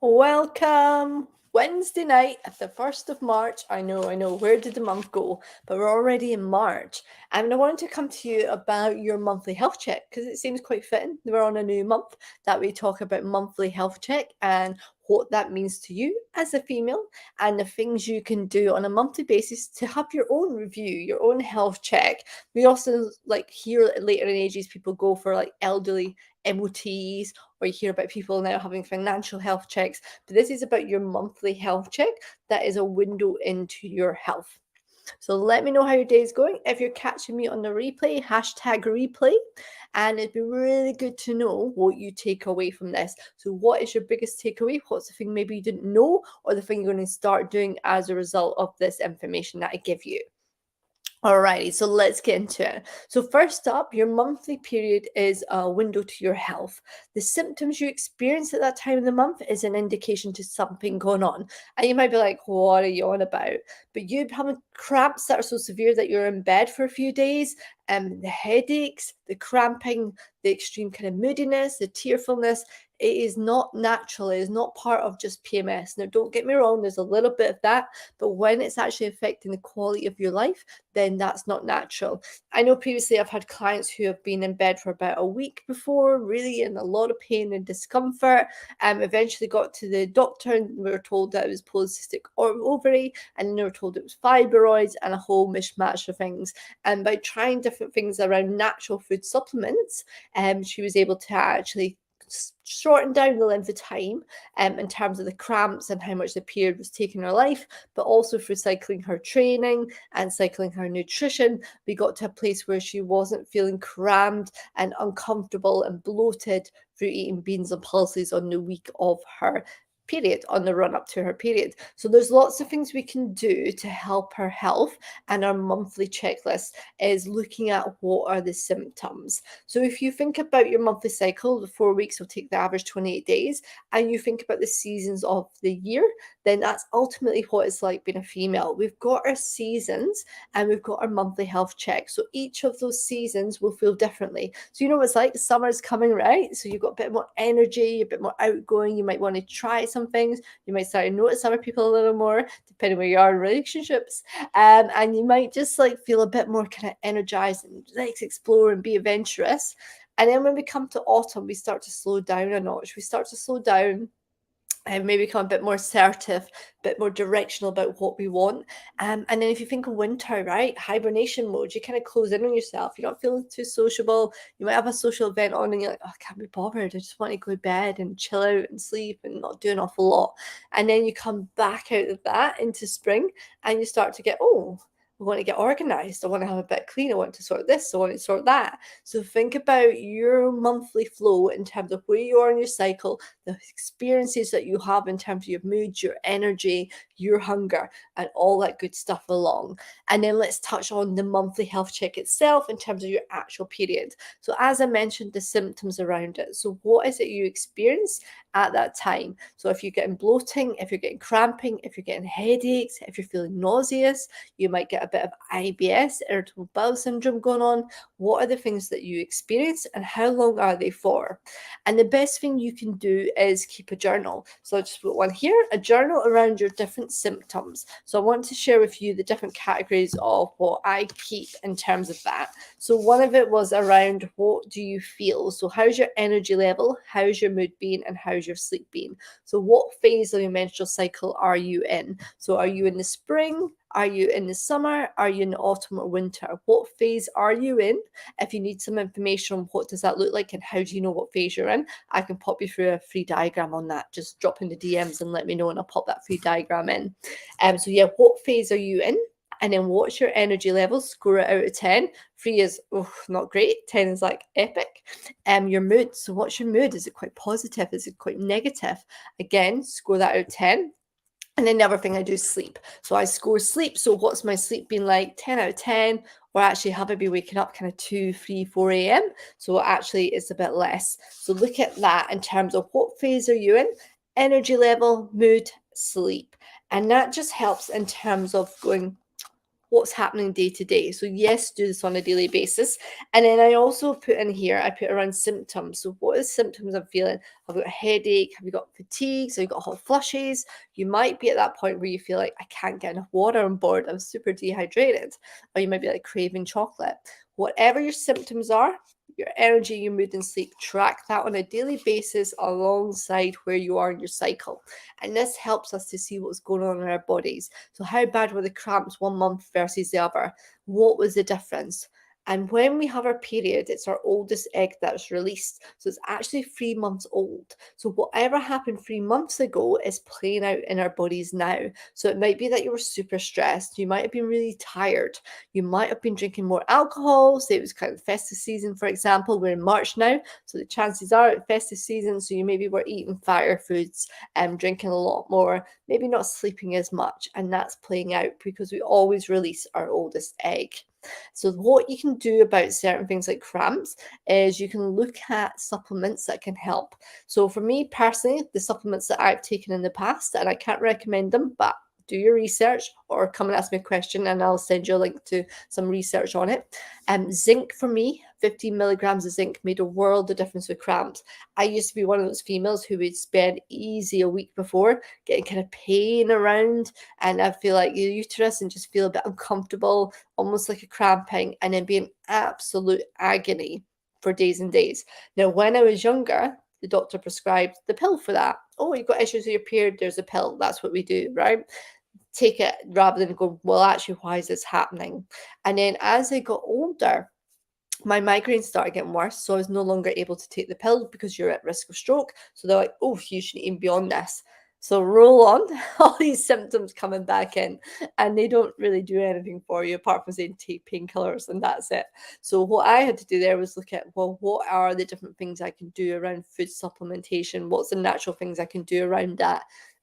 Welcome. Wednesday night at the 1st of March. I know. Where did the month go? But we're already in March. And I wanted to come to you about your monthly health check because it seems quite fitting. We're on a new month that we talk about monthly health check and what that means to you as a female and the things you can do on a monthly basis to have your own review, your own health check. We also hear later in ages people go for elderly MOTs, or you hear about people now having financial health checks, but this is about your monthly health check that is a window into your health. So let me know how your day is going. If you're catching me on the replay, #replay. And it'd be really good to know what you take away from this. So what is your biggest takeaway? What's the thing maybe you didn't know, or the thing you're going to start doing as a result of this information that I give you? Alrighty, so let's get into it. So first up, your monthly period is a window to your health. The symptoms you experience at that time of the month is an indication to something going on. And you might be like, what are you on about? But you're having cramps that are so severe that you're in bed for a few days, and the headaches, the cramping, the extreme kind of moodiness, the tearfulness, it is not natural. It is not part of just PMS. Now, don't get me wrong, there's a little bit of that, but when it's actually affecting the quality of your life, then that's not natural. I know previously I've had clients who have been in bed for about a week before, really in a lot of pain and discomfort. Eventually got to the doctor and we were told that it was polycystic ovary, and then they were told it was fibroids and a whole mishmash of things. And by trying different things around natural food supplements, she was able to actually shorten down the length of time in terms of the cramps and how much the period was taking her life, but also through cycling her training and cycling her nutrition, we got to a place where she wasn't feeling crammed and uncomfortable and bloated through eating beans and pulses on the week of her period, on the run up to her period. So there's lots of things we can do to help her health, and our monthly checklist is looking at what are the symptoms. So if you think about your monthly cycle, the 4 weeks will take the average 28 days, and you think about the seasons of the year, then that's ultimately what it's like being a female. We've got our seasons and we've got our monthly health check. So each of those seasons will feel differently. So you know what it's like, summer's coming, right? So you've got a bit more energy, a bit more outgoing. You might want to try some things. You might start to notice other people a little more, depending where you are in relationships. And you might just feel a bit more kind of energized and let's explore and be adventurous. And then when we come to autumn, we start to slow down a notch. We start to slow down and maybe become a bit more assertive, a bit more directional about what we want. And then if you think of winter, right, hibernation mode, you kind of close in on yourself. You're not feeling too sociable. You might have a social event on and you're like, oh, I can't be bothered. I just want to go to bed and chill out and sleep and not do an awful lot. And then you come back out of that into spring and you start to get, oh, I want to get organized. I want to have a bit clean. I want to sort this. I want to sort that. So think about your monthly flow in terms of where you are in your cycle, the experiences that you have in terms of your mood, your energy, your hunger, and all that good stuff along. And then let's touch on the monthly health check itself in terms of your actual period. So as I mentioned, the symptoms around it. So what is it you experience at that time? So if you're getting bloating, if you're getting cramping, if you're getting headaches, if you're feeling nauseous, you might get a bit of IBS, irritable bowel syndrome going on. What are the things that you experience and how long are they for? And the best thing you can do is keep a journal. So I just put one here, a journal around your different symptoms. So I want to share with you the different categories of what I keep in terms of that. So one of it was around what do you feel? So how's your energy level? How's your mood been? And how's your sleep been? So what phase of your menstrual cycle are you in? So are you in the spring? Are you in the summer? Are you in the autumn or winter? What phase are you in? If you need some information on what does that look like and how do you know what phase you're in, I can pop you through a free diagram on that. Just drop in the DMs and let me know and I'll pop that free diagram in. So yeah, what phase are you in? And then what's your energy level? Score it out of 10. 3 is not great. 10 is like epic. Your mood. So what's your mood? Is it quite positive? Is it quite negative? Again, score that out of 10. And then the other thing I do is sleep. So I score sleep. So what's my sleep been like? 10 out of 10. Or actually have I been waking up kind of 2, 3, 4 a.m.? So actually it's a bit less. So look at that in terms of what phase are you in? Energy level, mood, sleep. And that just helps in terms of going, what's happening day to day. So yes, do this on a daily basis. And then I also put in here, I put around symptoms. So what is symptoms I'm feeling? I've got a headache. Have you got fatigue? So you got hot flushes? You might be at that point where you feel like I can't get enough water on board. I'm super dehydrated. Or you might be like craving chocolate. Whatever your symptoms are, your energy, your mood, and sleep, track that on a daily basis alongside where you are in your cycle. And this helps us to see what's going on in our bodies. So, how bad were the cramps 1 month versus the other? What was the difference? And when we have our period, it's our oldest egg that's released. So it's actually 3 months old. So whatever happened 3 months ago is playing out in our bodies now. So it might be that you were super stressed. You might have been really tired. You might have been drinking more alcohol. Say it was kind of festive season, for example. We're in March now. So the chances are it's festive season. So you maybe were eating fire foods and drinking a lot more, maybe not sleeping as much. And that's playing out because we always release our oldest egg. So what you can do about certain things like cramps is you can look at supplements that can help. So for me personally, the supplements that I've taken in the past, and I can't recommend them, but do your research or come and ask me a question and I'll send you a link to some research on it. Zinc for me, 15 milligrams of zinc made a world of difference with cramps. I used to be one of those females who would spend easy a week before getting kind of pain around, and I feel like your uterus and just feel a bit uncomfortable, almost like a cramping, and then be in absolute agony for days and days. Now, when I was younger, the doctor prescribed the pill for that. Oh, you've got issues with your period, there's a pill. That's what we do, right? Take it rather than go, well, actually, why is this happening? And then as I got older, my migraines started getting worse. So I was no longer able to take the pill because you're at risk of stroke. So they're like, oh, you shouldn't even be on this. So roll on, all these symptoms coming back in, and they don't really do anything for you apart from saying take painkillers and that's it. So what I had to do there was look at, well, what are the different things I can do around food supplementation? What's the natural things I can do around that?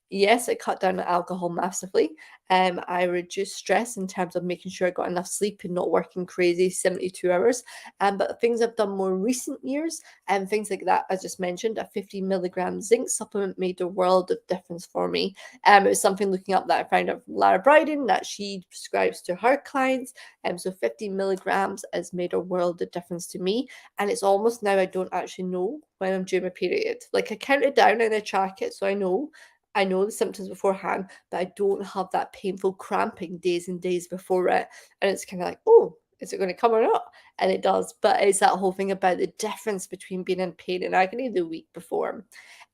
Yes, I cut down on alcohol massively. I reduced stress in terms of making sure I got enough sleep and not working crazy 72 hours. But things I've done more recent years and things like that, I just mentioned, a 50 milligram zinc supplement made a world of difference for me. It was something looking up that I found out from Lara Briden that she prescribes to her clients. So 50 milligrams has made a world of difference to me. And it's almost now I don't actually know when I'm due my period. Like I count it down and I track it so I know. I know the symptoms beforehand, but I don't have that painful cramping days and days before it. And it's kind of like, oh, is it going to come or not? And it does. But it's that whole thing about the difference between being in pain and agony the week before.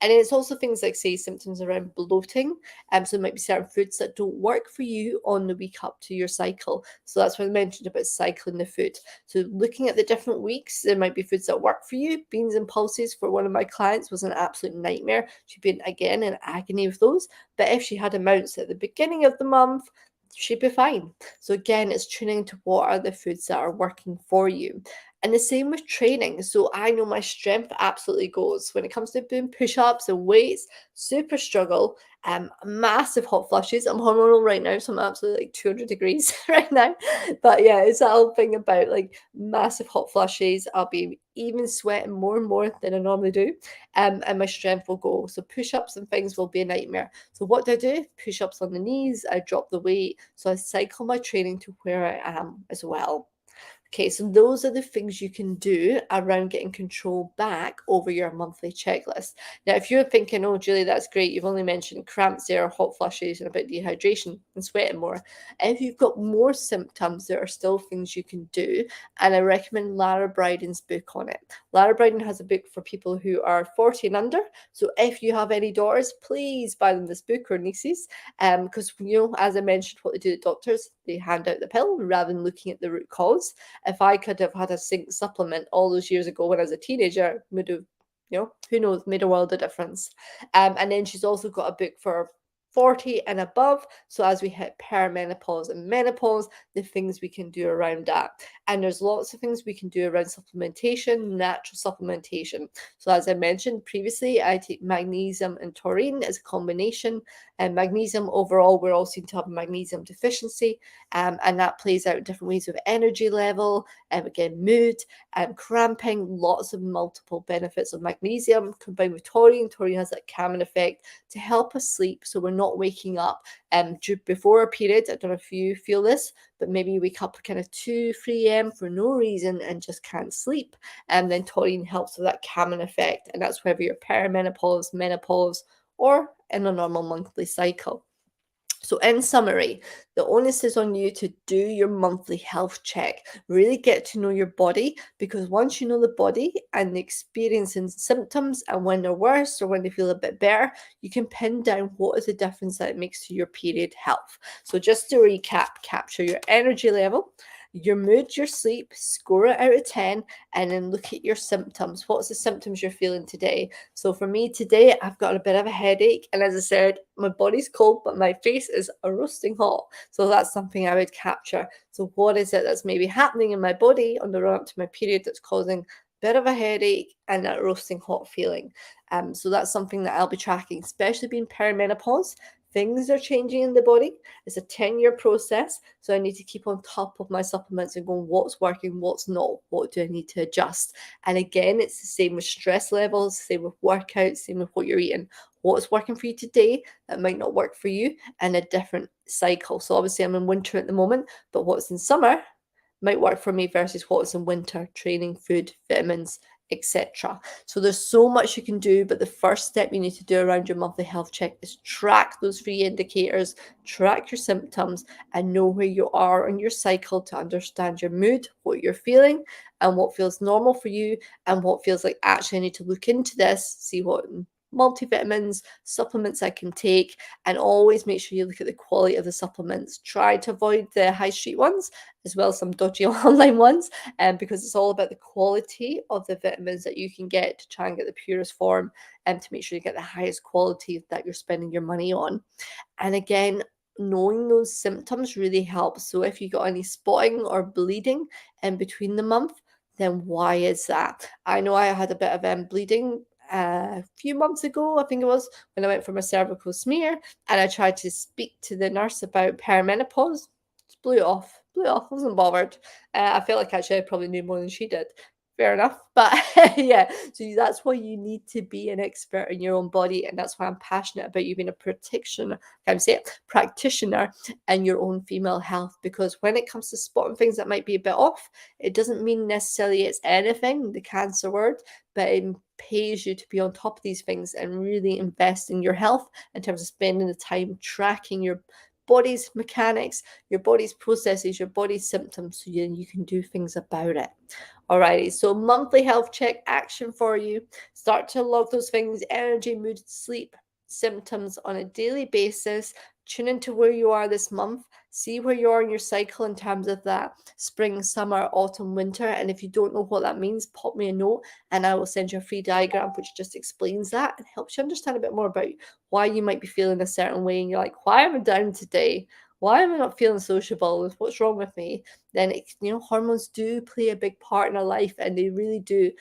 And it's also things like, say, symptoms around bloating. So it might be certain foods that don't work for you on the week up to your cycle. So that's what I mentioned about cycling the food. So looking at the different weeks, there might be foods that work for you. Beans and pulses for one of my clients was an absolute nightmare. She'd been, again, in agony with those. But if she had amounts at the beginning of the month, she'd be fine. So again, it's tuning to what are the foods that are working for you. And the same with training. So I know my strength absolutely goes when it comes to doing push-ups and weights, super struggle. Massive hot flushes. I'm hormonal right now, so I'm absolutely like 200 degrees right now. But yeah, it's that whole thing about like massive hot flushes. I'll be even sweating more and more than I normally do. And my strength will go. So push-ups and things will be a nightmare. So what do? Push-ups on the knees, I drop the weight. So I cycle my training to where I am as well. Okay, so those are the things you can do around getting control back over your monthly checklist. Now, if you're thinking, oh, Julie, that's great, you've only mentioned cramps there, hot flushes, and a bit of dehydration and sweating more. If you've got more symptoms, there are still things you can do. And I recommend Lara Bryden's book on it. Lara Bryden has a book for people who are 40 and under. So if you have any daughters, please buy them this book or nieces. Because, as I mentioned, what they do at doctors, they hand out the pill rather than looking at the root cause. If I could have had a zinc supplement all those years ago when I was a teenager, would have, who knows, made a world of difference. And then she's also got a book for 40 and above. So as we hit perimenopause and menopause, the things we can do around that. And there's lots of things we can do around supplementation, natural supplementation. So as I mentioned previously, I take magnesium and taurine as a combination. And magnesium overall, we're all seen to have a magnesium deficiency, and that plays out in different ways with energy level, again, mood, cramping, lots of multiple benefits of magnesium combined with taurine. Taurine has that calming effect to help us sleep so we're not waking up before a period. I don't know if you feel this, but maybe you wake up kind of 2, 3 a.m. for no reason and just can't sleep. And then taurine helps with that calming effect. And that's whether you're perimenopause, menopause, or in a normal monthly cycle. So, in summary, the onus is on you to do your monthly health check. Really get to know your body, because once you know the body and the experiencing symptoms and when they're worse or when they feel a bit better, you can pin down what is the difference that it makes to your period health. So, just to recap, capture your energy level, your mood, your sleep, score it out of 10, and then look at your symptoms. What's the symptoms you're feeling today? So for me today, I've got a bit of a headache. And as I said, my body's cold, but my face is a roasting hot. So that's something I would capture. So what is it that's maybe happening in my body on the run up to my period that's causing a bit of a headache and that roasting hot feeling? So that's something that I'll be tracking, especially being perimenopause. Things are changing in the body. It's a 10-year process. So I need to keep on top of my supplements and going, what's working, what's not, what do I need to adjust? And again, it's the same with stress levels, same with workouts, same with what you're eating. What's working for you today that might not work for you in a different cycle. So obviously I'm in winter at the moment, but what's in summer might work for me versus what's in winter: training, food, vitamins, etc. So there's so much you can do, but the first step you need to do around your monthly health check is track those 3 indicators, track your symptoms, and know where you are on your cycle to understand your mood, what you're feeling, and what feels normal for you, and what feels like, actually I need to look into this, see what multivitamins, supplements I can take, and always make sure you look at the quality of the supplements. Try to avoid the high street ones as well as some dodgy online ones, because it's all about the quality of the vitamins that you can get to try and get the purest form, and to make sure you get the highest quality that you're spending your money on. And again, knowing those symptoms really helps. So if you got any spotting or bleeding in between the month, then why is that? I know I had a bit of bleeding a few months ago, I think it was, when I went for my cervical smear, and I tried to speak to the nurse about perimenopause. Just blew it off. Blew it off. Wasn't bothered. I felt like actually I probably knew more than she did. Fair enough. But yeah, so that's why you need to be an expert in your own body. And that's why I'm passionate about you being a practitioner in your own female health. Because when it comes to spotting things that might be a bit off, it doesn't mean necessarily it's anything, the cancer word, but it pays you to be on top of these things and really invest in your health in terms of spending the time tracking your body's mechanics, your body's processes, your body's symptoms, so you can do things about it. Alrighty, so monthly health check action for you. Start to log those things: energy, mood, sleep, symptoms on a daily basis. Tune into where you are this month. See where you are in your cycle in terms of that spring, summer, autumn, winter. And if you don't know what that means, pop me a note and I will send you a free diagram which just explains that and helps you understand a bit more about why you might be feeling a certain way. And you're like, why am I down today? Why am I not feeling sociable? What's wrong with me? Then hormones do play a big part in our life, and they really do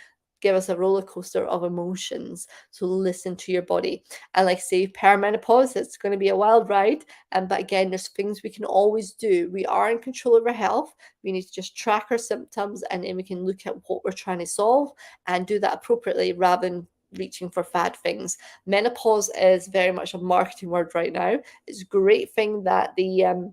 give us a roller coaster of emotions. So listen to your body. And like I say, perimenopause, it's going to be a wild ride. But again, there's things we can always do. We are in control of our health. We need to just track our symptoms, and then we can look at what we're trying to solve and do that appropriately rather than reaching for fad things. Menopause is very much a marketing word right now. It's a great thing that the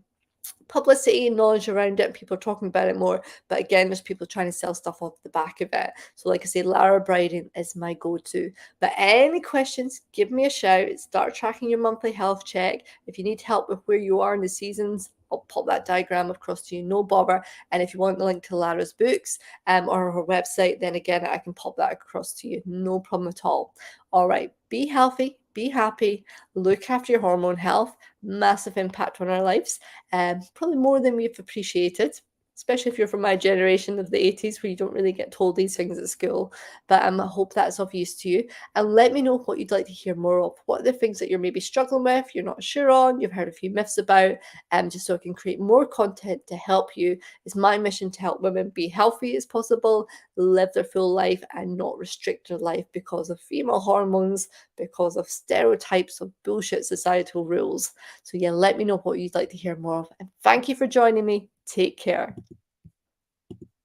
publicity and knowledge around it, people are talking about it more, but again, there's people trying to sell stuff off the back of it. So like I say, Lara Bryden is my go-to. But any questions, give me a shout. Start tracking your monthly health check. If you need help with where you are in the seasons, I'll pop that diagram across to you, no bother. And if you want the link to Lara's books or her website, then again, I can pop that across to you, no problem at all. All right, be healthy, be happy, look after your hormone health. Massive impact on our lives, probably more than we've appreciated. especially if you're from my generation of the 80s where you don't really get told these things at school. But I hope that's of use to you. And let me know what you'd like to hear more of. What are the things that you're maybe struggling with, you're not sure on, you've heard a few myths about, just so I can create more content to help you. It's my mission to help women be healthy as possible, live their full life, and not restrict their life because of female hormones, because of stereotypes of bullshit societal rules. So yeah, let me know what you'd like to hear more of. And thank you for joining me. Take care.